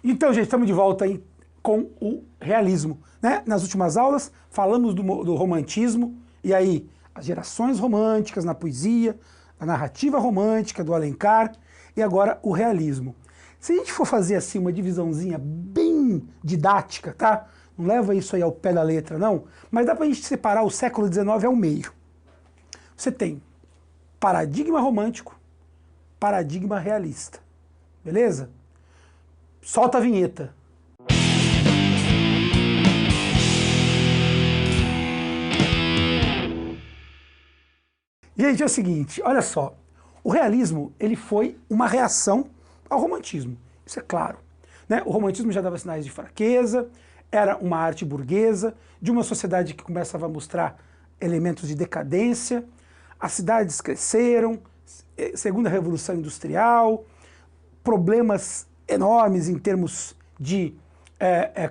Então, gente, estamos de volta aí com o realismo, né? Nas últimas aulas falamos do romantismo, e aí as gerações românticas na poesia, a narrativa romântica do Alencar, e agora o realismo. Se a gente for fazer assim uma divisãozinha bem didática, tá? Não leva isso aí ao pé da letra, não, mas dá pra gente separar o século XIX ao meio. Você tem paradigma romântico, paradigma realista, beleza? Solta a vinheta. Gente, é o seguinte, olha só. O realismo, ele foi uma reação ao romantismo. Isso é claro, né? O romantismo já dava sinais de fraqueza, era uma arte burguesa, de uma sociedade que começava a mostrar elementos de decadência, as cidades cresceram, segunda revolução industrial, problemas enormes em termos de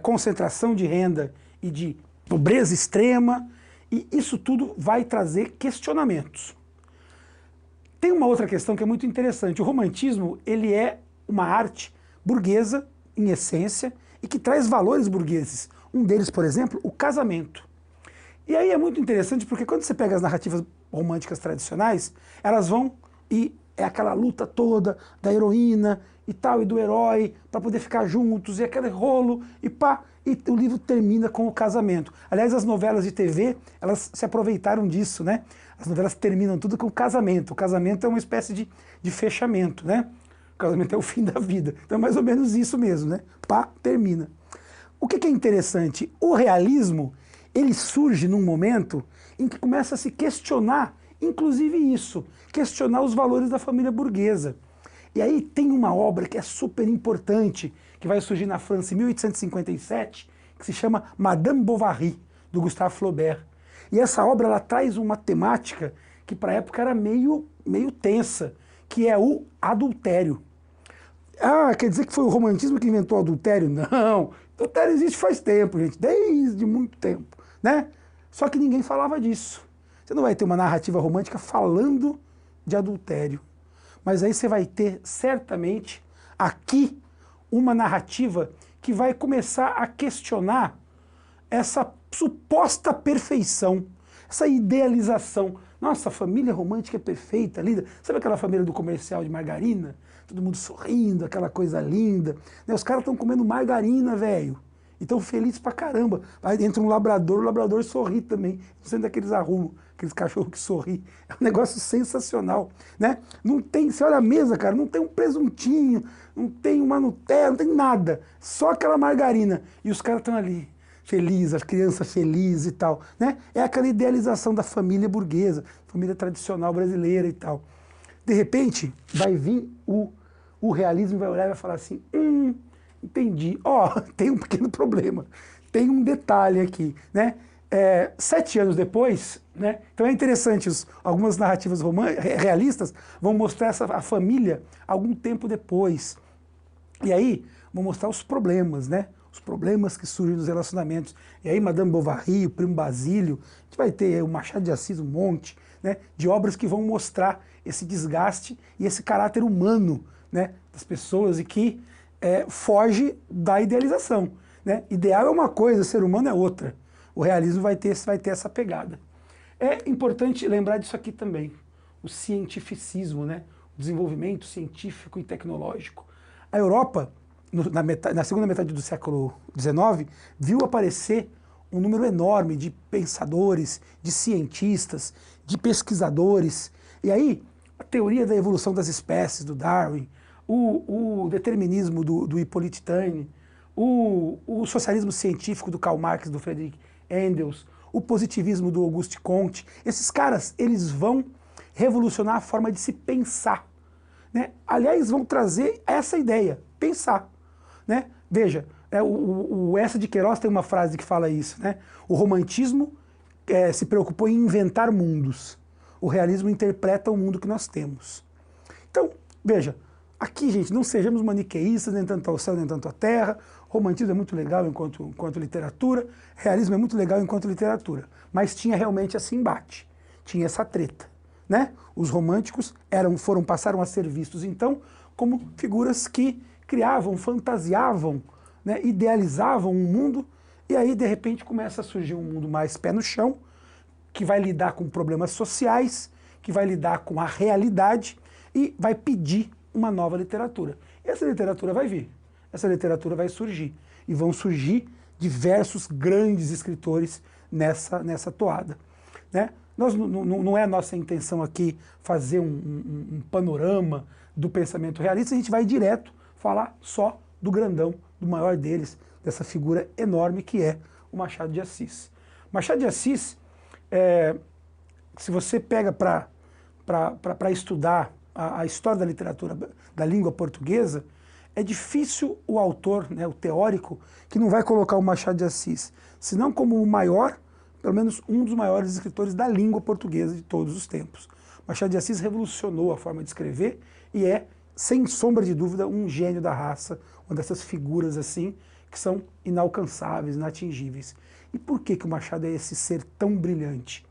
concentração de renda e de pobreza extrema, e isso tudo vai trazer questionamentos. Tem uma outra questão que é muito interessante. O romantismo, ele é uma arte burguesa, em essência, e que traz valores burgueses. Um deles, por exemplo, o casamento. E aí é muito interessante porque quando você pega as narrativas românticas tradicionais, elas vão e é aquela luta toda da heroína e tal, e do herói, para poder ficar juntos, e aquele rolo, e pá, e o livro termina com o casamento. Aliás, as novelas de TV, elas se aproveitaram disso, né? As novelas terminam tudo com o casamento. O casamento é uma espécie de fechamento, né? O casamento é o fim da vida. Então é mais ou menos isso mesmo, né? Pá, termina. O que é interessante? O realismo, ele surge num momento em que começa a se questionar, inclusive isso, questionar os valores da família burguesa. E aí tem uma obra que é super importante, que vai surgir na França em 1857, que se chama Madame Bovary, do Gustave Flaubert. E essa obra ela traz uma temática que para a época era meio tensa, que é o adultério. Ah, quer dizer que foi o romantismo que inventou o adultério? Não, adultério existe faz tempo, gente, desde muito tempo, né? Só que ninguém falava disso. Você não vai ter uma narrativa romântica falando de adultério. Mas aí você vai ter, certamente, aqui, uma narrativa que vai começar a questionar essa suposta perfeição, essa idealização. Nossa, a família romântica é perfeita, linda. Sabe aquela família do comercial de margarina? Todo mundo sorrindo, aquela coisa linda. Né? Os caras estão comendo margarina, velho. E estão felizes pra caramba. Aí entra um labrador, o labrador sorri também. Não sei onde é que eles arrumam, aqueles cachorros que sorri. É um negócio sensacional, né? Não tem, você olha a mesa, cara, não tem um presuntinho, não tem uma Nutella, não tem nada. Só aquela margarina. E os caras estão ali, felizes, as crianças felizes e tal, né? É aquela idealização da família burguesa, família tradicional brasileira e tal. De repente, vai vir o realismo e vai olhar e vai falar assim, entendi. Ó, tem um pequeno problema, tem um detalhe aqui, né? 7 anos depois, né? Então é interessante, algumas narrativas realistas vão mostrar a família algum tempo depois. E aí vão mostrar os problemas, né? Os problemas que surgem nos relacionamentos. E aí Madame Bovary, o Primo Basílio, a gente vai ter o Machado de Assis, um monte, né? De obras que vão mostrar esse desgaste e esse caráter humano, né? Das pessoas e que foge da idealização, né? Ideal é uma coisa, ser humano é outra. O realismo vai ter essa pegada. É importante lembrar disso aqui também, o cientificismo, né? O desenvolvimento científico e tecnológico. A Europa, na segunda metade do século XIX, viu aparecer um número enorme de pensadores, de cientistas, de pesquisadores. E aí, a teoria da evolução das espécies, do Darwin, o determinismo do Hippolyte Taine, o socialismo científico do Karl Marx, do Friedrich Engels, o positivismo do Auguste Comte, esses caras, eles vão revolucionar a forma de se pensar, né? Aliás, vão trazer essa ideia, pensar, né? Veja, o Essa de Queiroz tem uma frase que fala isso, né? O romantismo se preocupou em inventar mundos, o realismo interpreta o mundo que nós temos. Então, veja, aqui, gente, não sejamos maniqueístas, nem tanto ao céu, nem tanto à terra. Romantismo é muito legal enquanto literatura, realismo é muito legal enquanto literatura. Mas tinha realmente esse embate, tinha essa treta, né? Os românticos passaram a ser vistos, então, como figuras que criavam, fantasiavam, né, idealizavam um mundo, e aí de repente começa a surgir um mundo mais pé no chão, que vai lidar com problemas sociais, que vai lidar com a realidade e vai pedir uma nova literatura. E essa literatura vai vir, essa literatura vai surgir, e vão surgir diversos grandes escritores nessa toada, né? Não é nossa intenção aqui fazer um panorama do pensamento realista, a gente vai direto falar só do grandão, do maior deles, dessa figura enorme que é o Machado de Assis. Machado de Assis, se você pega para estudar a história da literatura, da língua portuguesa, é difícil o autor, né, o teórico, que não vai colocar o Machado de Assis, senão como o maior, pelo menos um dos maiores escritores da língua portuguesa de todos os tempos. Machado de Assis revolucionou a forma de escrever e é, sem sombra de dúvida, um gênio da raça, uma dessas figuras assim, que são inalcançáveis, inatingíveis. E por que o Machado é esse ser tão brilhante?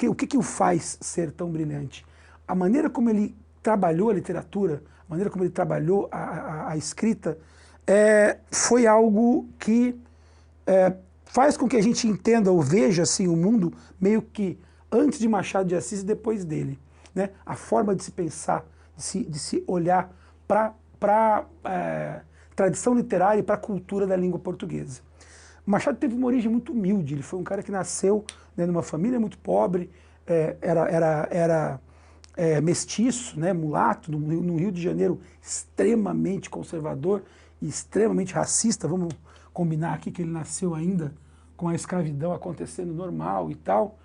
O que o faz ser tão brilhante? A maneira como ele trabalhou a literatura, a maneira como ele trabalhou a escrita, foi algo que faz com que a gente entenda ou veja assim, o mundo meio que antes de Machado de Assis e depois dele, né? A forma de se pensar, de se olhar para a tradição literária e para a cultura da língua portuguesa. Machado teve uma origem muito humilde, ele foi um cara que nasceu, né, numa família muito pobre, era mestiço, né, mulato, no Rio de Janeiro, extremamente conservador e extremamente racista. Vamos combinar aqui que ele nasceu ainda com a escravidão acontecendo normal e tal.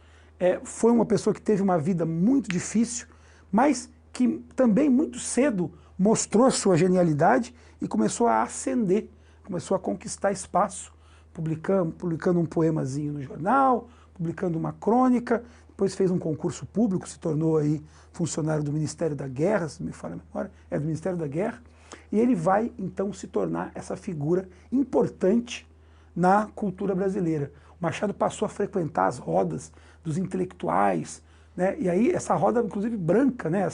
Foi uma pessoa que teve uma vida muito difícil, mas que também muito cedo mostrou sua genialidade e começou a ascender, começou a conquistar espaço, publicando um poemazinho no jornal, publicando uma crônica, depois fez um concurso público, se tornou aí funcionário do Ministério da Guerra, se me falha a memória, é do Ministério da Guerra, e ele vai então se tornar essa figura importante na cultura brasileira. O Machado passou a frequentar as rodas dos intelectuais, né? E aí essa roda, inclusive branca, né?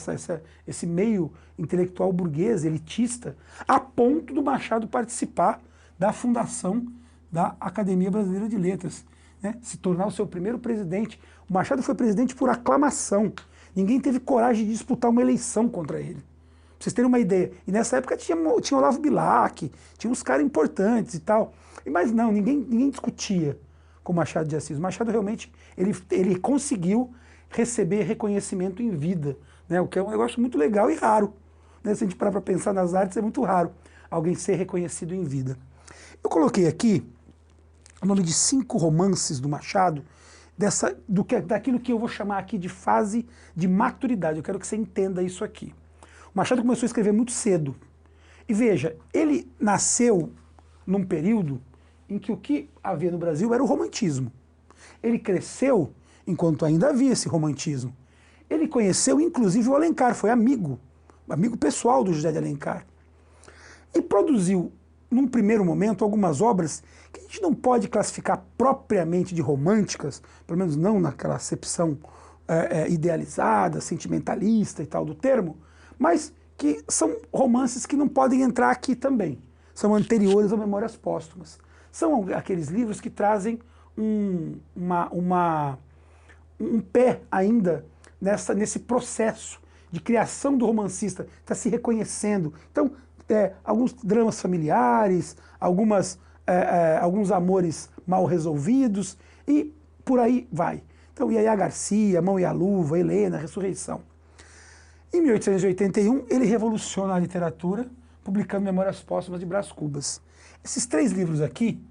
Esse meio intelectual burguês, elitista, a ponto do Machado participar da fundação da Academia Brasileira de Letras, né? Se tornar o seu primeiro presidente. O Machado foi presidente por aclamação. Ninguém teve coragem de disputar uma eleição contra ele. Pra vocês terem uma ideia. E nessa época tinha Olavo Bilac, tinha uns caras importantes e tal. Mas não, ninguém discutia com o Machado de Assis. O Machado realmente ele conseguiu receber reconhecimento em vida, né? O que é um negócio muito legal e raro, né? Se a gente parar para pensar nas artes, é muito raro alguém ser reconhecido em vida. Eu coloquei aqui o nome de 5 romances do Machado, daquilo que eu vou chamar aqui de fase de maturidade. Eu quero que você entenda isso aqui. O Machado começou a escrever muito cedo. E veja, ele nasceu num período em que o que havia no Brasil era o romantismo. Ele cresceu enquanto ainda havia esse romantismo. Ele conheceu inclusive o Alencar, foi amigo pessoal do José de Alencar. E produziu, num primeiro momento, algumas obras que a gente não pode classificar propriamente de românticas, pelo menos não naquela acepção idealizada, sentimentalista e tal do termo, mas que são romances que não podem entrar aqui também. São anteriores a Memórias Póstumas. São aqueles livros que trazem um pé ainda nesse processo de criação do romancista, está se reconhecendo. Então, alguns dramas familiares, alguns amores mal resolvidos, e por aí vai. Então, Yaya Garcia, Mão e a Luva, Helena, Ressurreição. Em 1881, ele revoluciona a literatura, publicando Memórias Póstumas de Brás Cubas. Esses 3 livros aqui,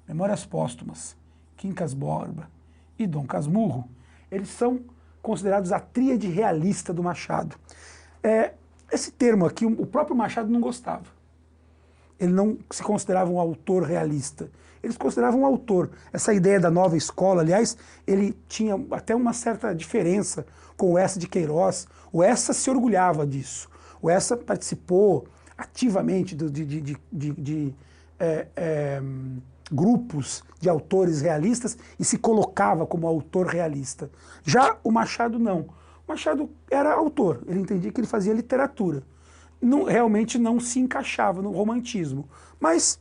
Memórias Póstumas, Quincas Borba e Dom Casmurro, eles são considerados a tríade realista do Machado. Esse termo aqui, o próprio Machado não gostava. Ele não se considerava um autor realista. Ele se considerava um autor. Essa ideia da nova escola, aliás, ele tinha até uma certa diferença com o Eça de Queiroz. O Eça se orgulhava disso. O Eça participou ativamente de grupos de autores realistas e se colocava como autor realista. Já o Machado não. O Machado era autor, ele entendia que ele fazia literatura. realmente não se encaixava no romantismo, mas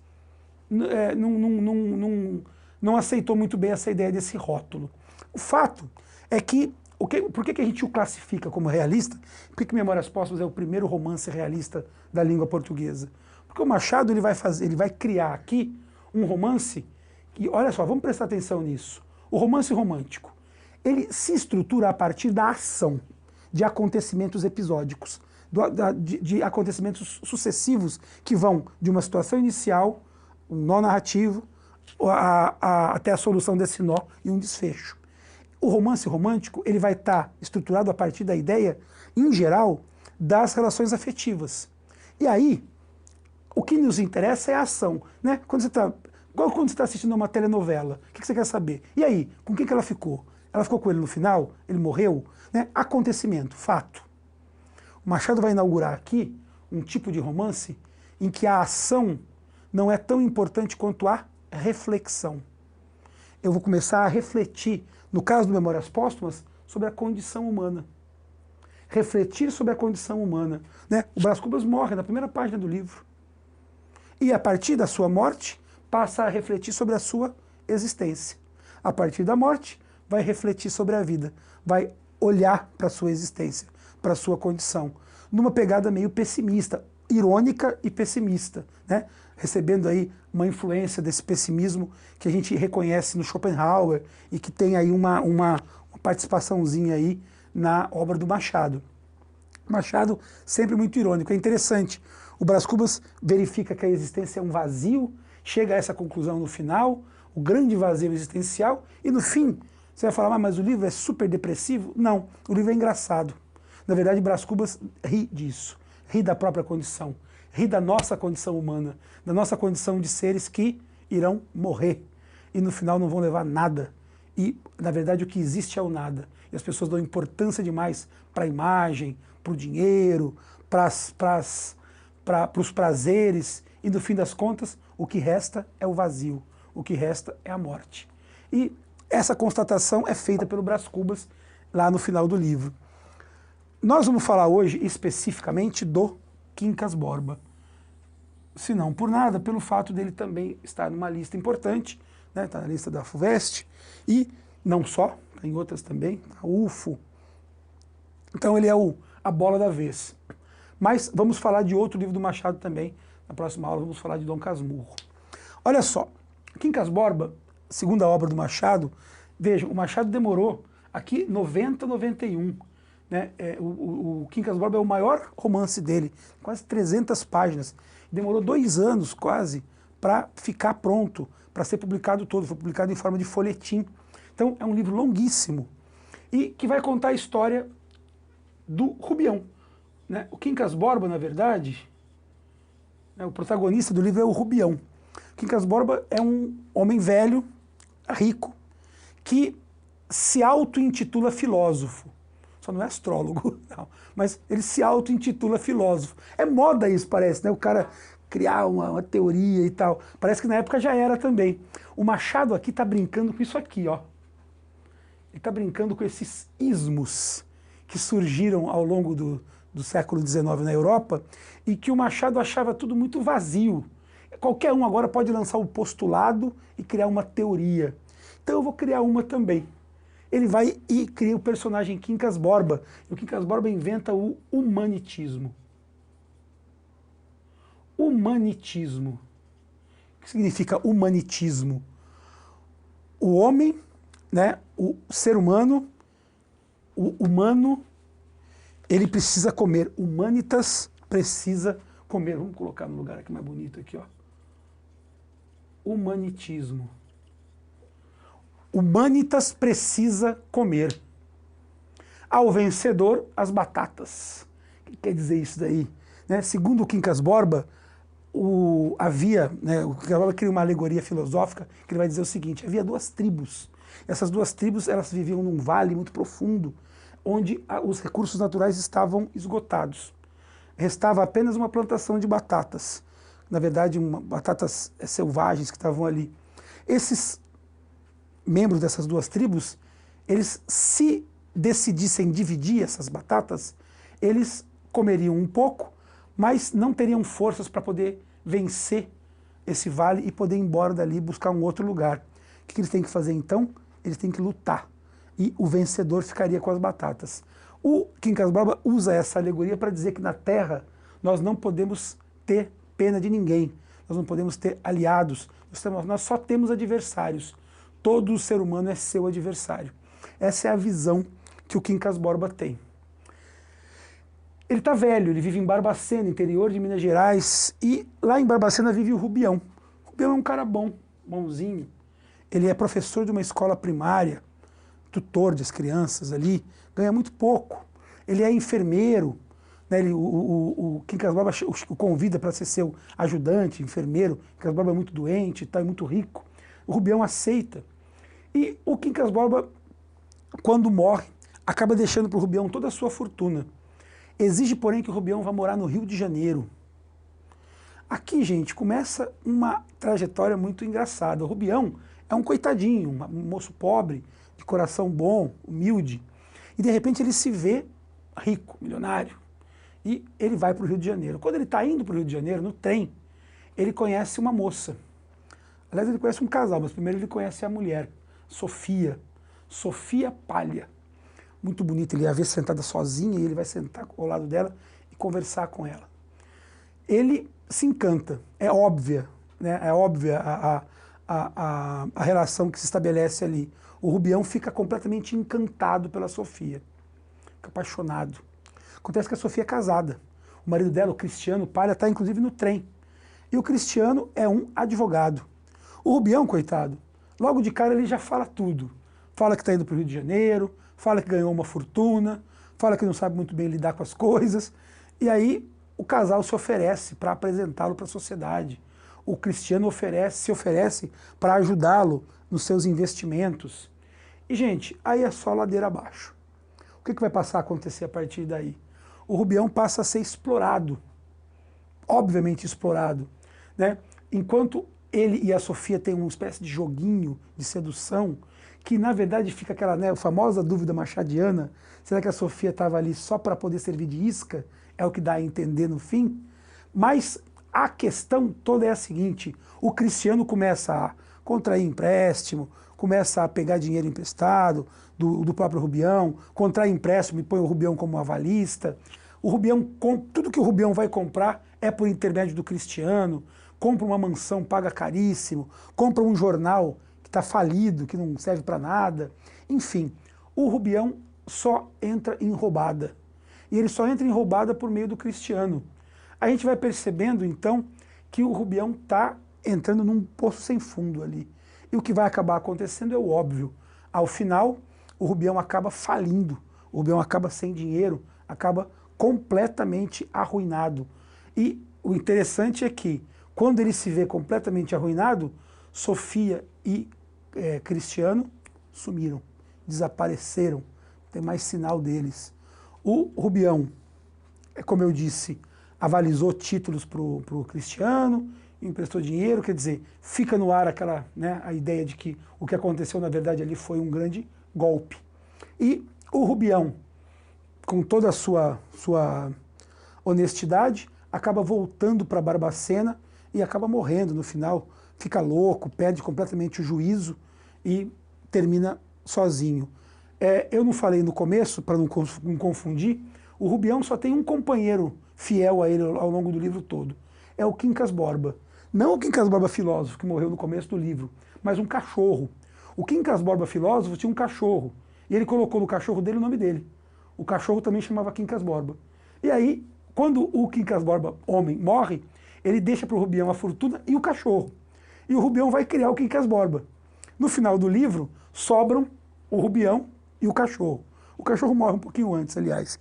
não aceitou muito bem essa ideia desse rótulo. O fato é que, por que a gente o classifica como realista? Por que Memórias Póstumas é o primeiro romance realista da língua portuguesa? Porque o Machado ele vai criar aqui um romance, e olha só, vamos prestar atenção nisso. O romance romântico, ele se estrutura a partir da ação, de acontecimentos episódicos, de acontecimentos sucessivos que vão de uma situação inicial, um nó narrativo, até a solução desse nó e um desfecho. O romance romântico ele vai estar estruturado a partir da ideia, em geral, das relações afetivas. E aí, o que nos interessa é a ação. Né? Igual quando você está assistindo uma telenovela, o que você quer saber? E aí, com quem que ela ficou? Ela ficou com ele no final? Ele morreu? Né? Acontecimento, fato. O Machado vai inaugurar aqui um tipo de romance em que a ação não é tão importante quanto a reflexão. Eu vou começar a refletir, no caso do Memórias Póstumas, sobre a condição humana. Refletir sobre a condição humana. Né? O Brás Cubas morre na primeira página do livro. E a partir da sua morte, passa a refletir sobre a sua existência. A partir da morte, vai refletir sobre a vida. Vai olhar para a sua existência, para a sua condição. Numa pegada meio pessimista, irônica e pessimista, né? Recebendo aí uma influência desse pessimismo que a gente reconhece no Schopenhauer e que tem aí uma participaçãozinha aí na obra do Machado. Machado sempre muito irônico, é interessante. O Brás Cubas verifica que a existência é um vazio, chega a essa conclusão no final, o grande vazio existencial, e no fim, você vai falar, mas o livro é super depressivo? Não, o livro é engraçado. Na verdade, Brás Cubas ri disso, ri da própria condição, ri da nossa condição humana, da nossa condição de seres que irão morrer e no final não vão levar nada. E, na verdade, o que existe é o nada. E as pessoas dão importância demais para a imagem, para o dinheiro, para os prazeres, e no fim das contas, o que resta é o vazio, o que resta é a morte. E essa constatação é feita pelo Brás Cubas lá no final do livro. Nós vamos falar hoje especificamente do Quincas Borba. Se não por nada, pelo fato dele também estar numa lista importante, né? Está na lista da FUVEST, e não só, tem outras também, a UFO. Então ele é a bola da vez. Mas vamos falar de outro livro do Machado também. Na próxima aula vamos falar de Dom Casmurro. Olha só, Quincas Borba, segunda obra do Machado, vejam, o Machado demorou aqui 90, 91. Né? O Quincas Borba é o maior romance dele, quase 300 páginas. Demorou 2 anos quase para ficar pronto, para ser publicado todo. Foi publicado em forma de folhetim. Então é um livro longuíssimo e que vai contar a história do Rubião. Né? O Quincas Borba, na verdade, o protagonista do livro é o Rubião. Quincas Borba é um homem velho, rico, que se auto-intitula filósofo. Só não é astrólogo, não. Mas ele se auto-intitula filósofo. É moda isso, parece, né? O cara criar uma teoria e tal. Parece que na época já era também. O Machado aqui está brincando com isso aqui, ó. Ele está brincando com esses ismos que surgiram ao longo do século XIX na Europa e que o Machado achava tudo muito vazio. Qualquer um agora pode lançar um postulado e criar uma teoria. Então eu vou criar uma também. Ele vai e cria o personagem Quincas Borba. E o Quincas Borba inventa o humanitismo. Humanitismo. O que significa humanitismo? O homem, né, o ser humano, o humano, ele precisa comer. Humanitas precisa comer. Vamos colocar no lugar aqui mais bonito aqui, ó. Humanitismo. Humanitas precisa comer. Ao vencedor, as batatas. O que quer dizer isso daí? Né? Segundo o Quincas Borba, o Quincas Borba cria uma alegoria filosófica que ele vai dizer o seguinte: havia 2 tribos. Essas 2 tribos elas viviam num vale muito profundo, onde os recursos naturais estavam esgotados. Restava apenas uma plantação de batatas. Na verdade, batatas selvagens que estavam ali. Esses membros dessas 2 tribos, eles, se decidissem dividir essas batatas, eles comeriam um pouco, mas não teriam forças para poder vencer esse vale e poder ir embora dali e buscar um outro lugar. O que eles têm que fazer então? Eles têm que lutar. E o vencedor ficaria com as batatas. O Quincas Borba usa essa alegoria para dizer que na Terra nós não podemos ter pena de ninguém. Nós não podemos ter aliados. Nós só temos adversários. Todo ser humano é seu adversário. Essa é a visão que o Quincas Borba tem. Ele está velho, ele vive em Barbacena, interior de Minas Gerais, e lá em Barbacena vive o Rubião. O Rubião é um cara bom, bonzinho. Ele é professor de uma escola primária, tutor das crianças ali, ganha muito pouco. Ele é enfermeiro, né? O Quincas Borba o convida para ser seu ajudante, enfermeiro. O Quincas Borba é muito doente, é muito rico. O Rubião aceita. E o Quincas Borba, quando morre, acaba deixando para o Rubião toda a sua fortuna. Exige, porém, que o Rubião vá morar no Rio de Janeiro. Aqui, gente, começa uma trajetória muito engraçada. O Rubião é um coitadinho, um moço pobre, de coração bom, humilde. E, de repente, ele se vê rico, milionário. E ele vai para o Rio de Janeiro. Quando ele está indo para o Rio de Janeiro, no trem, ele conhece uma moça. Aliás, ele conhece um casal, mas primeiro ele conhece a mulher, Sofia Palha. Muito bonita, ele ia ver sentada sozinha e ele vai sentar ao lado dela e conversar com ela. Ele se encanta, é óbvia, né? É óbvia a relação que se estabelece ali. O Rubião fica completamente encantado pela Sofia, fica apaixonado. Acontece que a Sofia é casada. O marido dela, o Cristiano Palha, está inclusive no trem. E o Cristiano é um advogado. O Rubião, coitado, logo de cara ele já fala tudo. Fala que está indo para o Rio de Janeiro, fala que ganhou uma fortuna, fala que não sabe muito bem lidar com as coisas. E aí o casal se oferece para apresentá-lo para a sociedade. O Cristiano se oferece para ajudá-lo nos seus investimentos. E, gente, aí é só ladeira abaixo. O que vai passar a acontecer a partir daí? O Rubião passa a ser explorado, obviamente explorado, né? Enquanto ele e a Sofia têm uma espécie de joguinho de sedução, que na verdade fica aquela, né, famosa dúvida machadiana, será que a Sofia estava ali só para poder servir de isca? É o que dá a entender no fim. Mas a questão toda é a seguinte, o Cristiano começa a contrair empréstimo, começa a pegar dinheiro emprestado do próprio Rubião, contrai empréstimo e põe o Rubião como avalista. O Rubião, tudo que o Rubião vai comprar é por intermédio do Cristiano, compra uma mansão, paga caríssimo, compra um jornal que está falido, que não serve para nada. Enfim, o Rubião só entra em roubada. E ele só entra em roubada por meio do Cristiano. A gente vai percebendo, então, que o Rubião está entrando num poço sem fundo ali. E o que vai acabar acontecendo é o óbvio. Ao final, o Rubião acaba falindo, o Rubião acaba sem dinheiro, acaba completamente arruinado. E o interessante é que, quando ele se vê completamente arruinado, Sofia e Cristiano sumiram, desapareceram, não tem mais sinal deles. O Rubião, como eu disse, avalizou títulos para o Cristiano, emprestou dinheiro, quer dizer, fica no ar aquela, né, a ideia de que o que aconteceu na verdade ali foi um grande golpe. E o Rubião, com toda a sua honestidade, acaba voltando para Barbacena e acaba morrendo no final, fica louco, perde completamente o juízo e termina sozinho. Eu não falei no começo, para não confundir, o Rubião só tem um companheiro fiel a ele ao longo do livro todo, é o Quincas Borba. Não o Quincas Borba filósofo, que morreu no começo do livro, mas um cachorro. O Quincas Borba filósofo tinha um cachorro, e ele colocou no cachorro dele o nome dele. O cachorro também chamava Quincas Borba. E aí, quando o Quincas Borba, homem, morre, ele deixa para o Rubião a fortuna e o cachorro. E o Rubião vai criar o Quincas Borba. No final do livro, sobram o Rubião e o cachorro. O cachorro morre um pouquinho antes, aliás.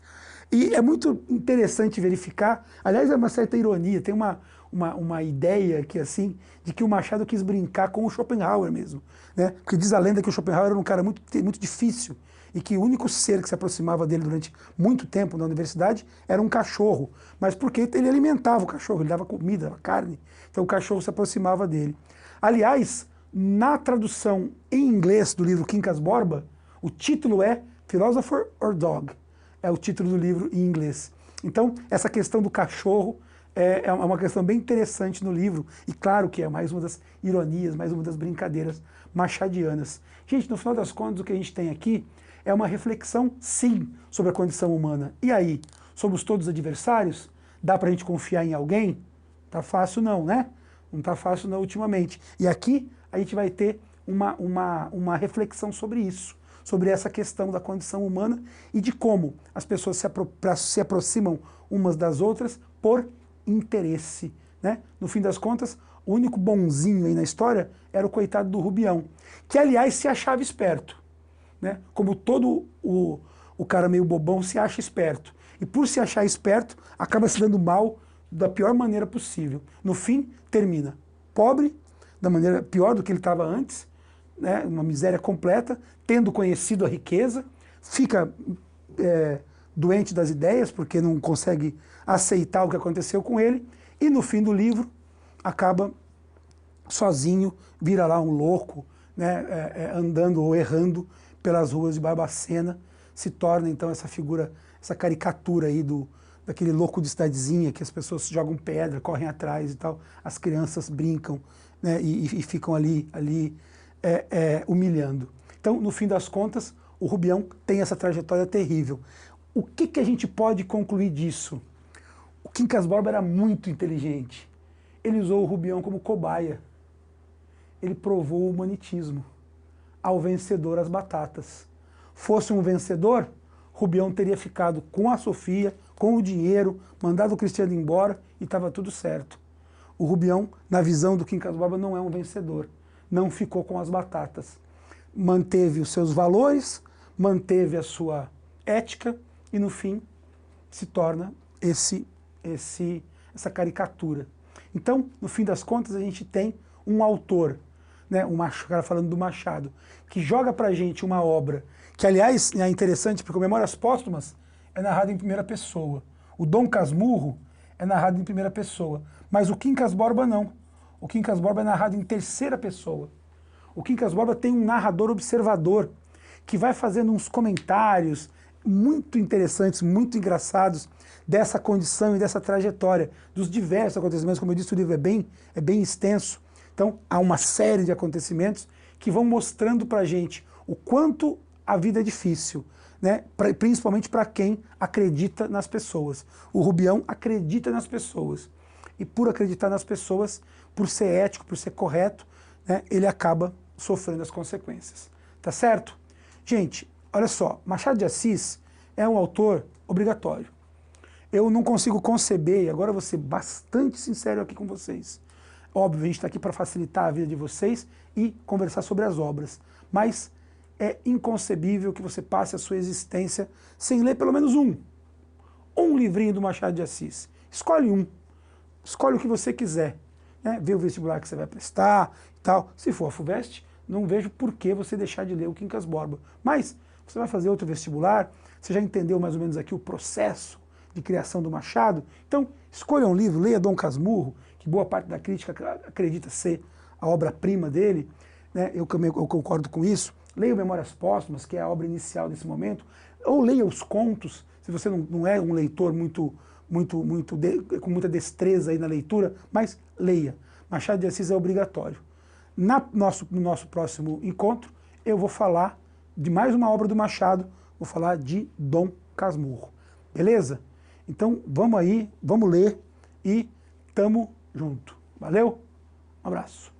E é muito interessante verificar, aliás, é uma certa ironia, tem uma ideia que, assim, de que o Machado quis brincar com o Schopenhauer mesmo, né? Porque diz a lenda que o Schopenhauer era um cara muito difícil e que o único ser que se aproximava dele durante muito tempo na universidade era um cachorro, mas porque ele alimentava o cachorro, ele dava comida, dava carne, então o cachorro se aproximava dele. Aliás, na tradução em inglês do livro Quincas Borba, o título é Philosopher or Dog, é o título do livro em inglês. Então, essa questão do cachorro é uma questão bem interessante no livro, e claro que é mais uma das ironias, mais uma das brincadeiras machadianas. Gente, no final das contas, o que a gente tem aqui é uma reflexão, sim, sobre a condição humana. E aí, somos todos adversários? Dá pra gente confiar em alguém? Tá fácil não, né? Não tá fácil não ultimamente. E aqui a gente vai ter uma reflexão sobre isso, sobre essa questão da condição humana e de como as pessoas se aproximam umas das outras por interesse, né? No fim das contas, o único bonzinho aí na história era o coitado do Rubião, que aliás se achava esperto, né? Como todo o cara meio bobão se acha esperto. E por se achar esperto, acaba se dando mal da pior maneira possível. No fim, termina pobre, da maneira pior do que ele estava antes, né? Uma miséria completa, tendo conhecido a riqueza, fica doente das ideias, porque não consegue aceitar o que aconteceu com ele, e no fim do livro acaba sozinho, vira lá um louco, né? Andando ou errando pelas ruas de Barbacena, se torna então essa figura, essa caricatura aí daquele louco de cidadezinha, que as pessoas jogam pedra, correm atrás e tal, as crianças brincam, né? e ficam ali humilhando. Então, no fim das contas, o Rubião tem essa trajetória terrível. O que a gente pode concluir disso? O Quincas Borba era muito inteligente. Ele usou o Rubião como cobaia. Ele provou o humanitismo. Ao vencedor as batatas. Fosse um vencedor, Rubião teria ficado com a Sofia, com o dinheiro, mandado o Cristiano embora e estava tudo certo. O Rubião, na visão do Quincas Borba, não é um vencedor. Não ficou com as batatas. Manteve os seus valores, manteve a sua ética e, no fim, se torna essa caricatura. Então, no fim das contas, a gente tem um autor, né, o cara falando do Machado, que joga pra gente uma obra que, aliás, é interessante porque o Memórias Póstumas é narrado em primeira pessoa. O Dom Casmurro é narrado em primeira pessoa, mas o Quincas Borba não. O Quincas Borba é narrado em terceira pessoa. O Quincas Borba tem um narrador observador que vai fazendo uns comentários muito interessantes, muito engraçados dessa condição e dessa trajetória, dos diversos acontecimentos. Como eu disse, o livro é bem extenso. Então, há uma série de acontecimentos que vão mostrando pra gente o quanto a vida é difícil, né? Principalmente para quem acredita nas pessoas. O Rubião acredita nas pessoas. E por acreditar nas pessoas, por ser ético, por ser correto, né, ele acaba sofrendo as consequências. Tá certo? Gente, olha só, Machado de Assis é um autor obrigatório. Eu não consigo conceber, e agora eu vou ser bastante sincero aqui com vocês. Óbvio, a gente está aqui para facilitar a vida de vocês e conversar sobre as obras. Mas é inconcebível que você passe a sua existência sem ler pelo menos um livrinho do Machado de Assis. Escolhe um. Escolhe o que você quiser. Né? Vê o vestibular que você vai prestar e tal. Se for a FUVEST, não vejo por que você deixar de ler o Quincas Borba. Mas você vai fazer outro vestibular, você já entendeu mais ou menos aqui o processo de criação do Machado. Então, escolha um livro, leia Dom Casmurro, que boa parte da crítica acredita ser a obra-prima dele. Né? Eu concordo com isso. Leia o Memórias Póstumas, que é a obra inicial desse momento, ou leia os contos, se você não é um leitor com muita destreza aí na leitura, mas leia. Machado de Assis é obrigatório. No nosso próximo encontro, eu vou falar de mais uma obra do Machado, vou falar de Dom Casmurro. Beleza? Então, vamos aí, vamos ler e tamo junto. Valeu? Um abraço.